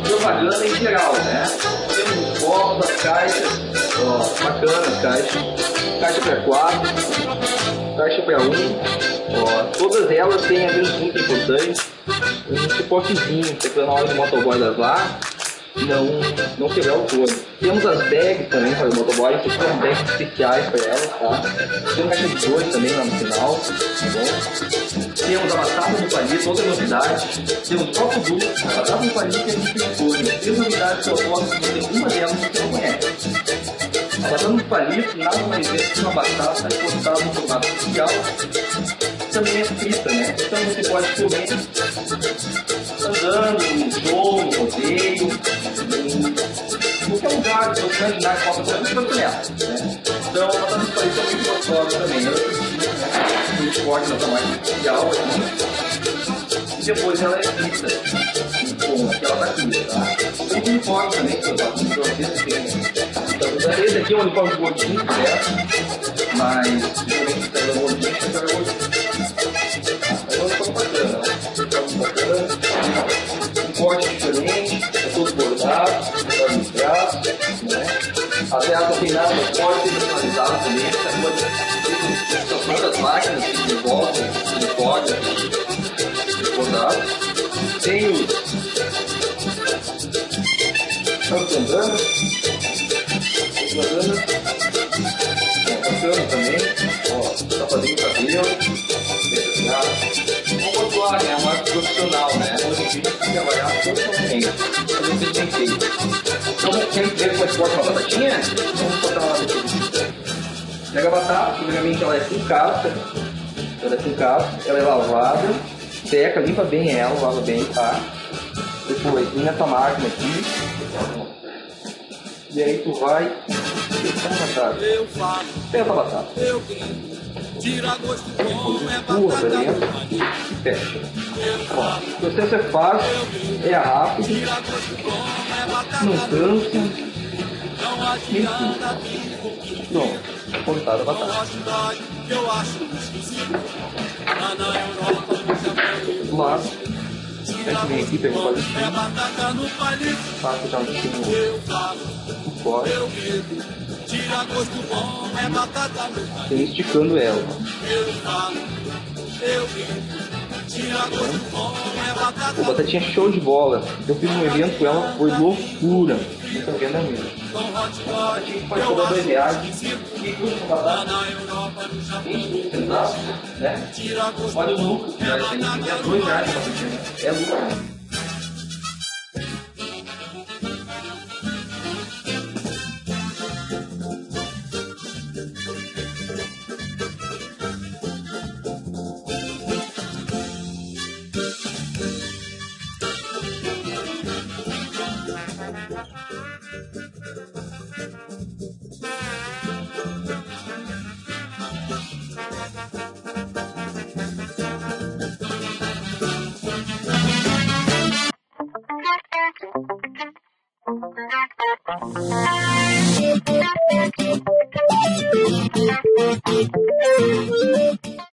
Propaganda em geral, né? Temos os copos, as caixas, ó, bacana as caixas, caixa para 4, caixa para 1, ó, todas elas têm a menos muito importante, um suportezinho, para na hora do motoboy das lá, não quebrar o couro. Temos as bags também para o motoboy, aqui são bags especiais para elas, tá? Temos caixa de 2 também lá no final, tá bom? Temos a batata no palito, outra novidade. Temos o copo duro, a batata no palito e a gente tem couro. Três novidades que eu posso dizer, uma delas você não conhece. A batata no palito nada mais é que uma batata cortada no formato especial. Também é frita, né? Então você pode comer andando, no show, no rodeio, em qualquer lugar, se você imaginar que possa comer, você vai comer, né? Então a batata no palito é muito gostosa também. A gente pode notar mais especial aqui. E depois ela é frita. Bom, aqui ela tá frita, tá? Tem uniforme também, que eu faço para vocês terem. Então, esse aqui é um uniforme gordinho, certo? Mas, geralmente, se pega gordinho, você pega gordinho. Aí é um uniforme bacana, né? Uniforme bacana. Um corte diferente, é todo bordado, uniforme nos braços, né? Até a peinada pode ser personalizada também, essa outras máquinas que voltam, que podem bordar. Tem os bandanas, bacana também, ó, tá fazendo cabelo, vamos pontuar, né, é uma arte profissional, né, hoje em dia tem que trabalhar profissionalmente, fazer o que tem feito. Então, quem ver como é que corta uma batatinha, vamos botar uma batatinha. Pega a batata, primeiramente ela é com casca, ela é lavada, seca, limpa bem ela, lava bem, tá? Depois vem essa máquina aqui, e aí tu vai pescar a batata. Pega a batata. Depois empurra pra dentro e fecha. Ó, o processo é fácil, é rápido, não cansa, nem custa. Pronto, cortada a batata. Do lado, a gente vem aqui, pega o palitinho, passa já um pouquinho o corte, e esticando ela. Pô, batatinha show de bola. Eu fiz um evento com ela, foi loucura. Não tô vendo a minha. Batatinha que pode cobrar R$2. E custa uma batata? 20 centavos, né? Olha o lucro que vai ter. É R$2 a batatinha. É lucro.